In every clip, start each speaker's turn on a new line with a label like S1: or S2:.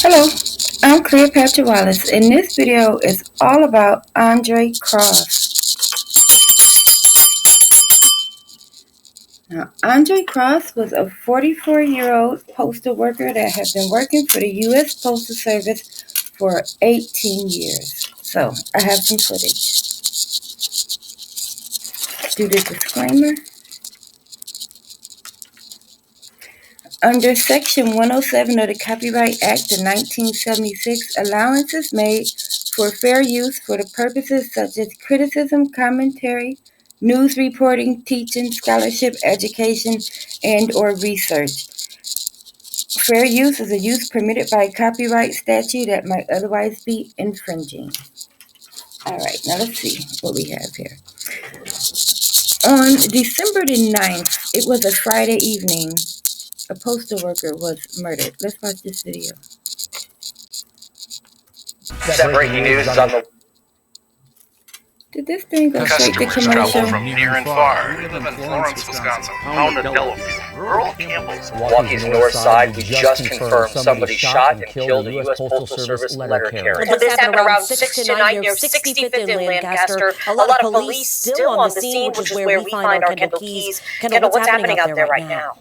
S1: Hello, I'm Cleopatra Wallace, and this video is all about Aundre Cross. Now, Aundre Cross was a 44-year-old postal worker that had been working for the U.S. Postal Service for 18 years. So, I have some footage. Do the disclaimer. Under Section 107 of the Copyright Act of 1976, allowance is made for fair use for the purposes such as criticism, commentary, news reporting, teaching, scholarship, education, and/or research. Fair use is a use permitted by copyright statute that might otherwise be infringing. All right, now let's see what we have here. On December the 9th, it was a Friday evening, a postal worker was murdered. Let's watch this video.
S2: That breaking news is on the...
S1: Did this thing go straight to
S3: Customers travel
S1: commercial?
S3: from near and far. We live in Florence, Wisconsin, home to Delafield, rural Campbell's.
S2: Milwaukee's north side, we just confirmed somebody shot and killed a U.S. Postal Service letter carrier.
S4: This happened around 6 to 9 near 65th and Lancaster. A lot of police still on the scene, which is where we find our Kendall keys. Kendall, what's happening out there right now?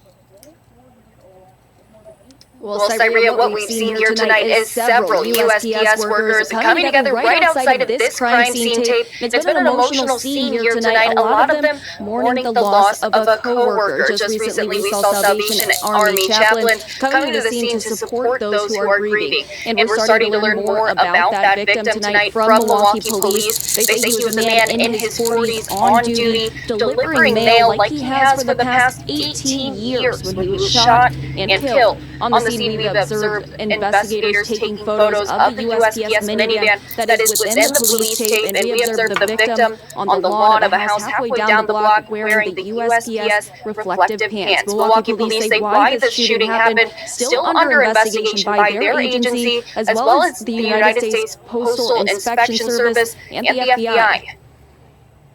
S4: Well, Cyria, what we've seen here tonight is several USPS workers coming together right outside of this crime scene tape. It's been an emotional scene here tonight. A lot of them mourning the loss of a co-worker. Just recently, we saw Salvation Army chaplains coming to the scene to support those who are grieving. And we're starting to learn more about that victim tonight from Milwaukee police. They say he was a man in his 40s on duty, delivering mail like he has for the past 18 years when he was shot and killed. On the scene, we've observed investigators taking photos of the USPS minivan that is within the police tape, and we observed the victim on the lawn of a house halfway down the block wearing the USPS reflective pants. Milwaukee police say why this shooting happened still under investigation by their agency, as well as the United States Postal Inspection Service and the FBI.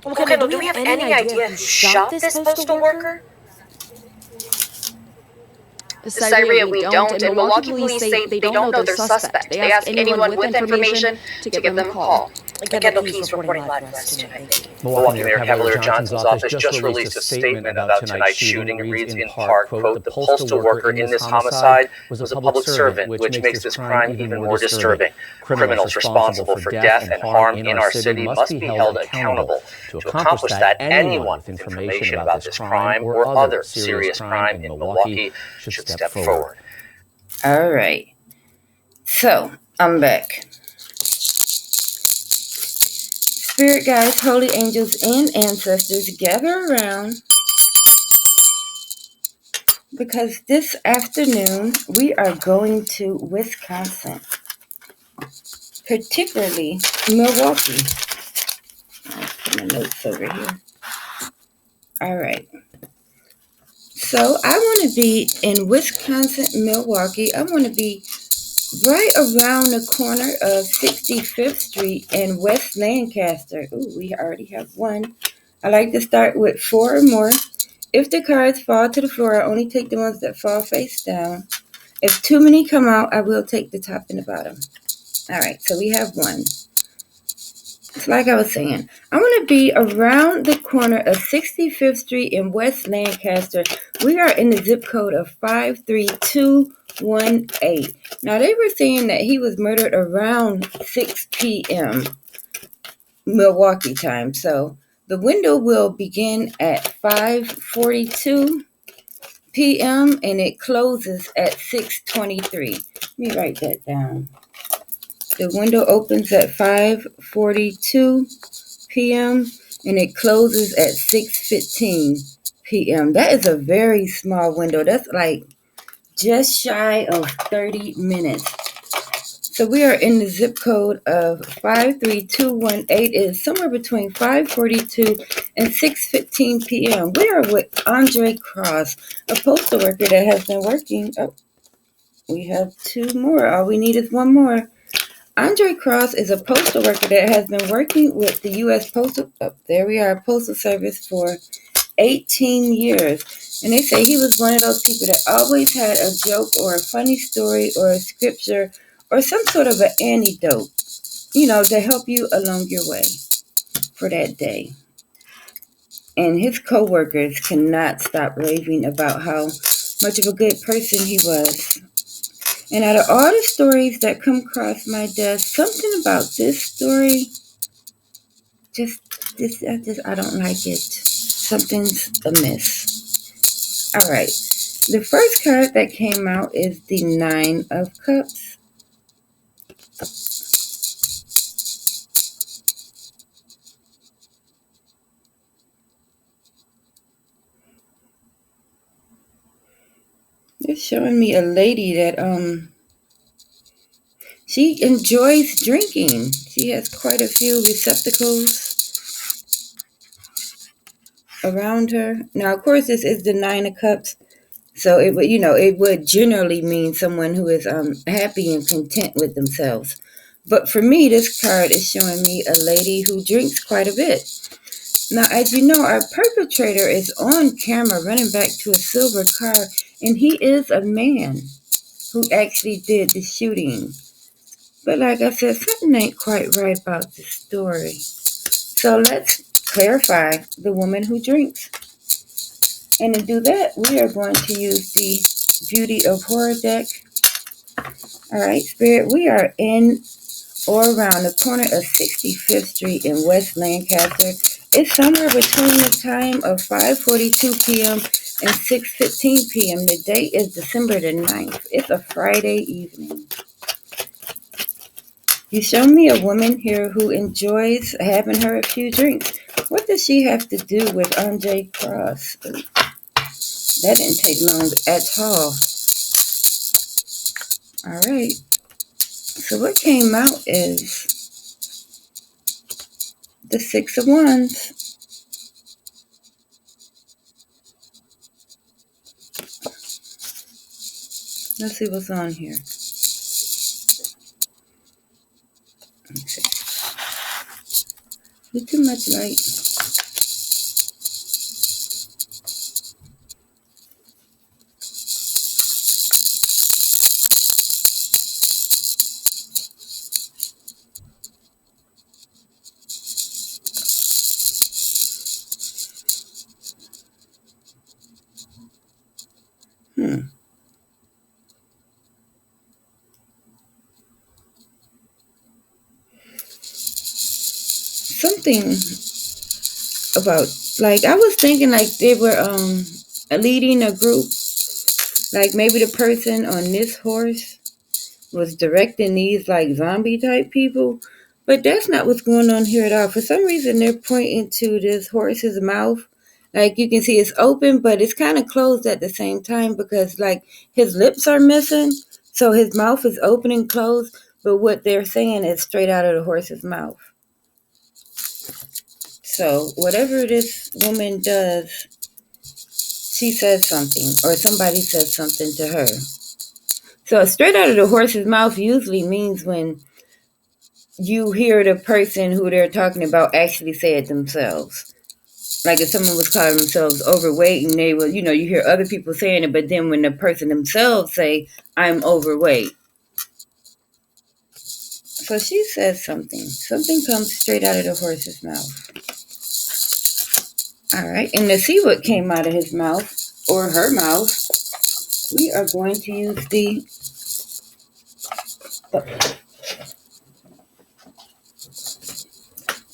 S4: Well, Kendall, do we have any idea who shot this postal worker? Cyria, we don't, and Milwaukee police say they don't know their suspect. They ask anyone with information to give them a call. Kendall Keys reporting live for us tonight.
S2: Milwaukee Mayor Cavalier Johnson's office just released a statement about tonight's shooting. It reads in part, quote, "The postal worker in this homicide was a public servant, which makes this crime even more disturbing. Criminals responsible for death and harm in our city must be held accountable. To accomplish that, anyone with information about this crime or other serious crime in Milwaukee should step forward."
S1: All right. So, I'm back. Spirit guides, holy angels, and ancestors, gather around because this afternoon we are going to Wisconsin, particularly Milwaukee. I'll put my notes over here. All right. So I want to be in Wisconsin, Milwaukee. I want to be right around the corner of 65th Street and West Lancaster. Ooh, we already have one. I like to start with 4 or more. If the cards fall to the floor, I only take the ones that fall face down. If too many come out, I will take the top and the bottom. All right, so we have one. It's like I was saying, I want to be around the corner of 65th Street and West Lancaster. We are in the zip code of 53218. Now, they were saying that he was murdered around 6 p.m. Milwaukee time. So the window will begin at 5:42 p.m. and it closes at 6:23. Let me write that down. The window opens at 5:42 p.m. and it closes at 6:15 p.m. That is a very small window. That's like just shy of 30 minutes. So we are in the zip code of 53218. It is somewhere between 5:42 and 6:15 p.m. We are with Aundre Cross, a postal worker that has been working. Oh, we have 2 more. All we need is 1 more. Aundre Cross is a postal worker that has been working with the U.S. Postal Service for 18 years. And they say he was one of those people that always had a joke or a funny story or a scripture or some sort of an antidote, to help you along your way for that day. And his co-workers cannot stop raving about how much of a good person he was. And out of all the stories that come across my desk, something about this story, I don't like it. Something's amiss. All right. The first card that came out is the Nine of Cups. It's showing me a lady that she enjoys drinking. She has quite a few receptacles around her. Now, of course, this is the Nine of Cups, so it would generally mean someone who is happy and content with themselves. But for me, this card is showing me a lady who drinks quite a bit. Now, as you know, our perpetrator is on camera running back to a silver car, and he is a man who actually did the shooting. But like I said, something ain't quite right about the story. So let's clarify the woman who drinks. And to do that, we are going to use the Beauty of Horror deck. All right, Spirit, we are in or around the corner of 65th Street in West Lancaster. It's somewhere between the time of 5:42 p.m. and 6:15 p.m. The date is December the 9th. It's a Friday evening. You show me a woman here who enjoys having her a few drinks. What does she have to do with Aundre Cross? That didn't take long at all. All right. So what came out is the Six of Wands. Let's see what's on here. Okay. Not too much light. Something about, like, I was thinking like they were leading a group. Like maybe the person on this horse was directing these like zombie type people. But that's not what's going on here at all. For some reason, they're pointing to this horse's mouth. Like you can see it's open, but it's kind of closed at the same time because like his lips are missing. So his mouth is open and closed. But what they're saying is straight out of the horse's mouth. So whatever this woman does, she says something or somebody says something to her. So straight out of the horse's mouth usually means when you hear the person who they're talking about actually say it themselves. Like if someone was calling themselves overweight and they were, you hear other people saying it, but then when the person themselves say, I'm overweight. So she says something. Something comes straight out of the horse's mouth. All right. And to see what came out of his mouth or her mouth, we are going to use the...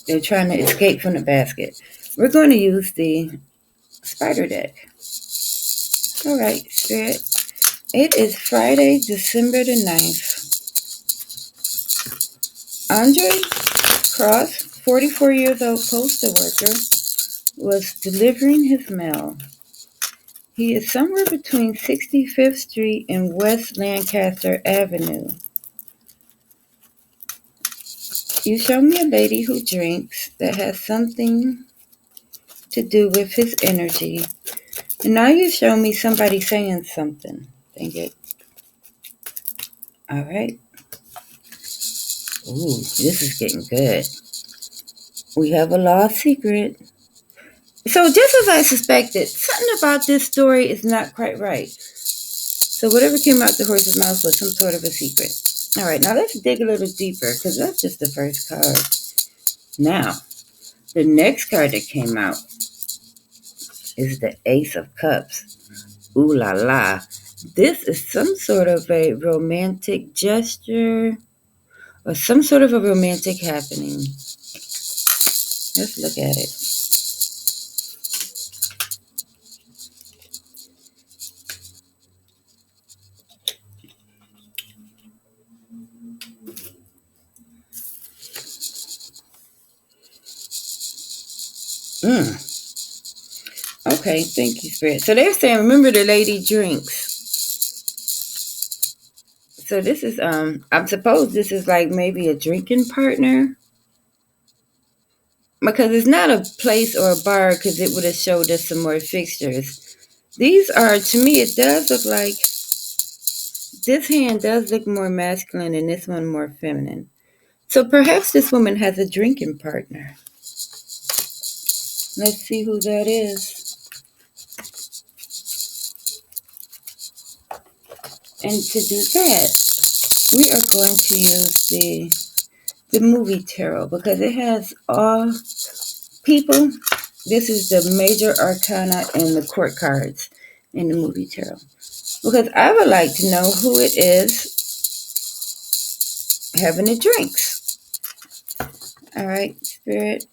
S1: They're trying to escape from the basket. We're going to use the spider deck. All right, Spirit. It is Friday, December the 9th. Aundre Cross, 44 years old postal worker, was delivering his mail. He is somewhere between 65th Street and West Lancaster Avenue. You show me a lady who drinks that has something to do with his energy. And now you show me somebody saying something. Dang it. All right. Ooh, this is getting good. We have a lost secret. So just as I suspected, something about this story is not quite right. So whatever came out the horse's mouth was some sort of a secret. All right, now let's dig a little deeper because that's just the first card. Now, the next card that came out is the Ace of Cups. Ooh la la. This is some sort of a romantic gesture or some sort of a romantic happening. Let's look at it. Okay, thank you, Spirit. So they're saying, remember the lady drinks. So this is, I suppose this is like maybe a drinking partner. Because it's not a place or a bar because it would have showed us some more fixtures. These are, to me, it does look like, this hand does look more masculine and this one more feminine. So perhaps this woman has a drinking partner. Let's see who that is. And to do that, we are going to use the movie tarot because it has all people. This is the major arcana and the court cards in the movie tarot. Because I would like to know who it is having the drinks. All right, Spirit.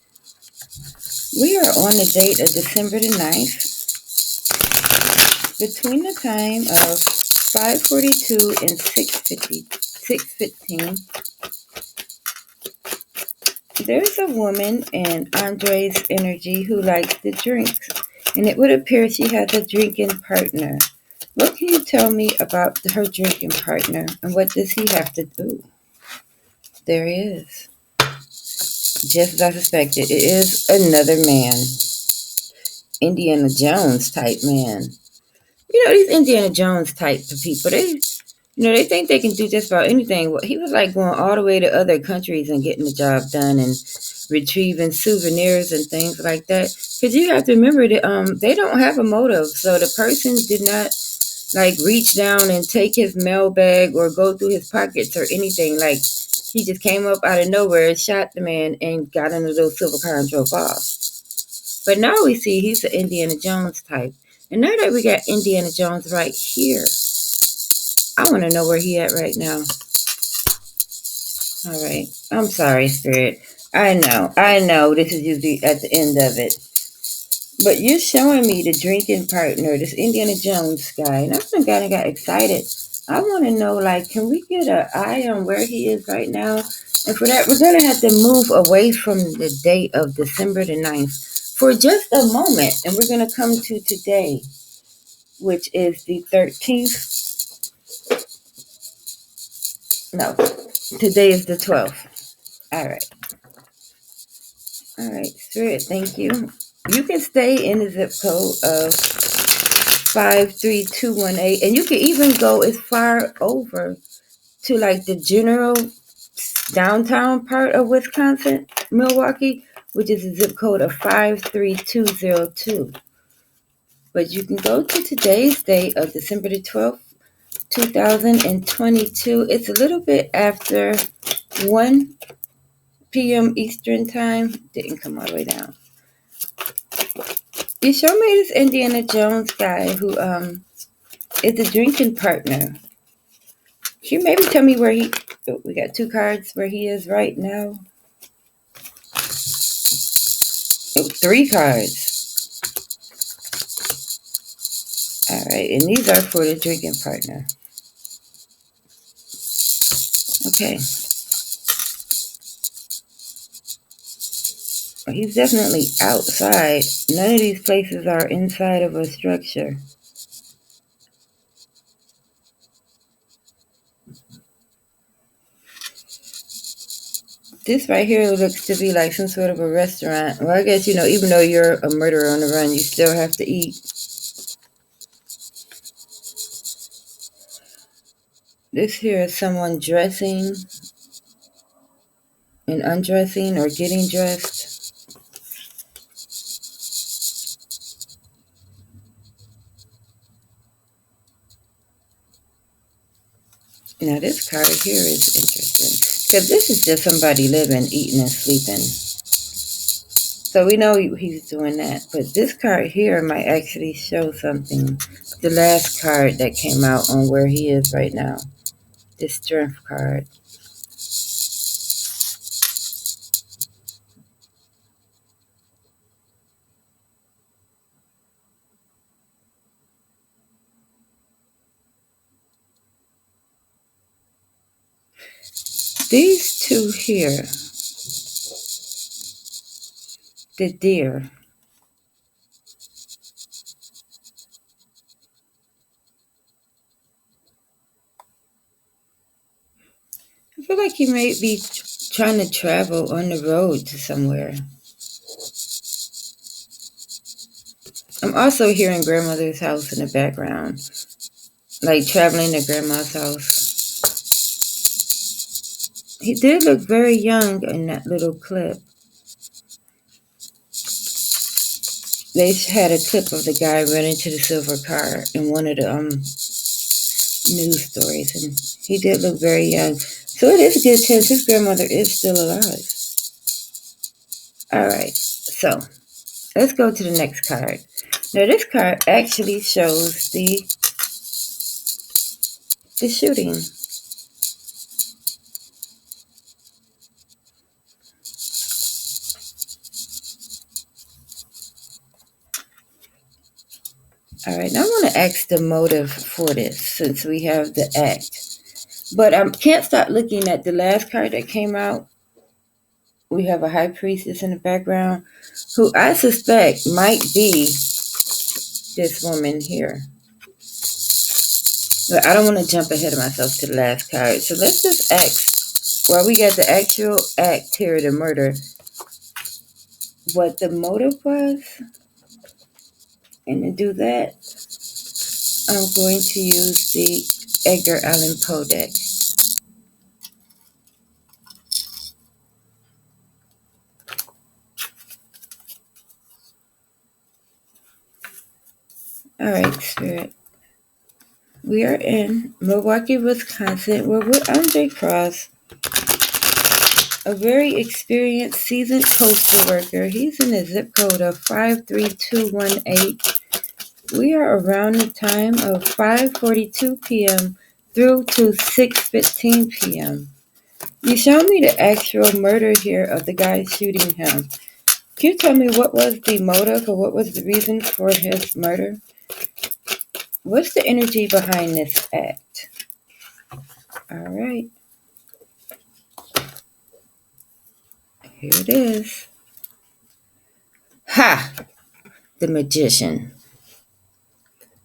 S1: We are on the date of December the 9th. Between the time of 5:42 and 6:15, there's a woman in Aundre's energy who likes the drinks. And it would appear she has a drinking partner. What can you tell me about her drinking partner? And what does he have to do? There he is. Just as I suspected, it is another man. Indiana Jones type man. You know, these Indiana Jones type of people, they think they can do just about anything. He was like going all the way to other countries and getting the job done and retrieving souvenirs and things like that. Because you have to remember that they don't have a motive. So the person did not like reach down and take his mailbag or go through his pockets or anything. Like he just came up out of nowhere, shot the man, and got in a little silver car and drove off. But now we see he's the Indiana Jones type. And now that we got Indiana Jones right here, I want to know where he at right now. All right. I'm sorry, Spirit. I know this is usually at the end of it. But you're showing me the drinking partner, this Indiana Jones guy. And I kind of got excited. I want to know, like, can we get an eye on where he is right now? And for that, we're going to have to move away from the date of December the 9th for just a moment. And we're going to come to today, which is the 13th. No, today is the 12th. All right, Spirit, thank you. You can stay in the zip code of 53218, and you can even go as far over to like the general downtown part of Wisconsin, Milwaukee, which is a zip code of 53202. But you can go to today's date of December the 12th, 2022. It's a little bit after 1 p.m. Eastern time. Didn't come all the way down. You show me this Indiana Jones guy who is a drinking partner. Can you maybe tell me where we got 2 cards where he is right now? 3 cards. All right, and these are for the drinking partner. Okay. Well, he's definitely outside. None of these places are inside of a structure. This right here looks to be like some sort of a restaurant. Well, I guess, even though you're a murderer on the run, you still have to eat. This here is someone dressing and undressing or getting dressed. Now this card here is interesting because this is just somebody living, eating, and sleeping. So we know he's doing that. But this card here might actually show something. The last card that came out on where he is right now. This strength card. These two here, the deer, I feel like he may be trying to travel on the road to somewhere. I'm also hearing grandmother's house in the background, like traveling to grandma's house. He did look very young in that little clip. They had a clip of the guy running to the silver car in one of the news stories, and he did look very young. So it is a good chance his grandmother is still alive. All right, so let's go to the next card. Now this card actually shows the shooting. All right, now I want to ask the motive for this since we have the act. But I can't stop looking at the last card that came out. We have a high priestess in the background who I suspect might be this woman here. But I don't want to jump ahead of myself to the last card. So let's just ask, well, we got the actual act here, the murder, what the motive was. And to do that, I'm going to use the Edgar Allan Poe deck. All right, Spirit. We are in Milwaukee, Wisconsin. We're with Aundre Cross, a very experienced, seasoned postal worker. He's in the zip code of 53218. We are around the time of 5:42 p.m. through to 6:15 p.m. You showed me the actual murder here of the guy shooting him. Can you tell me what was the motive or what was the reason for his murder? What's the energy behind this act? All right. Here it is. Ha! The magician.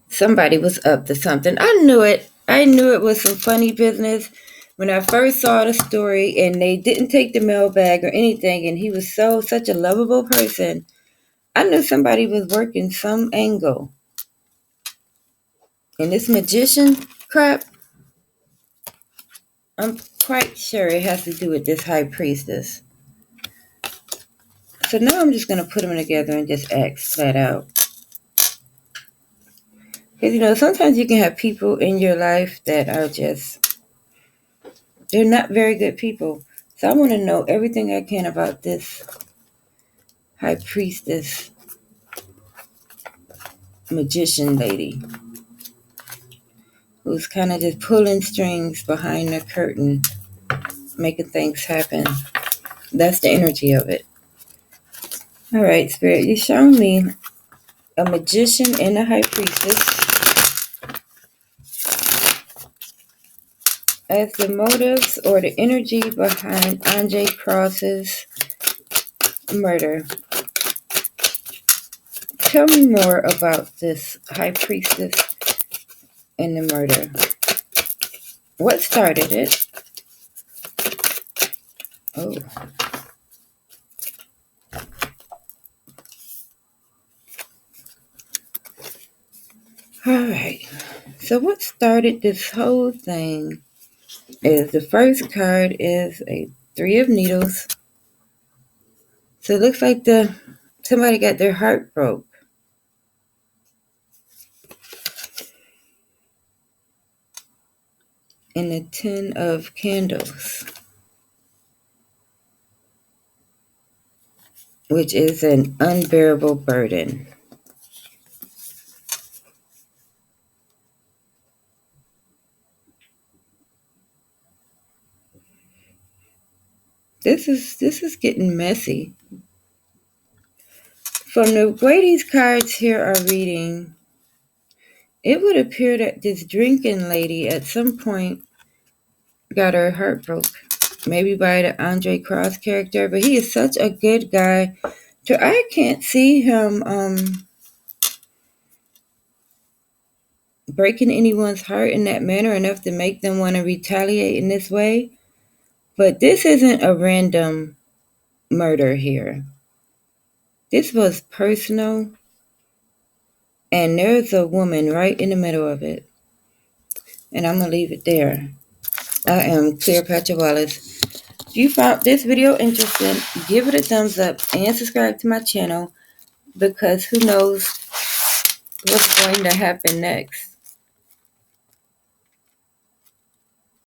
S1: Somebody was up to something. I knew it. I knew it was some funny business when I first saw the story and they didn't take the mailbag or anything and he was such a lovable person. I knew somebody was working some angle. And this magician crap, I'm quite sure it has to do with this high priestess. So now I'm just going to put them together and just ask flat out. Because, sometimes you can have people in your life that are they're not very good people. So I want to know everything I can about this high priestess magician lady who's kind of just pulling strings behind the curtain, making things happen. That's the energy of it. All right, Spirit, you show me a magician and a high priestess as the motives or the energy behind Aundre Cross's murder. Tell me more about this high priestess and the murder. What started it? Oh. All right. So what started this whole thing is the first card is a 3 of needles. So it looks like somebody got their heart broke. and a tin of candles, which is an unbearable burden. This is getting messy. From the way these cards here are reading, it would appear that this drinking lady at some point got her heart broke. Maybe by the Aundre Cross character, but he is such a good guy. So I can't see him breaking anyone's heart in that manner enough to make them want to retaliate in this way. But this isn't a random murder here. This was personal, and there's a woman right in the middle of it. And I'm going to leave it there. I am Cleopatra Wallace. If you found this video interesting, give it a thumbs up and subscribe to my channel, because who knows what's going to happen next.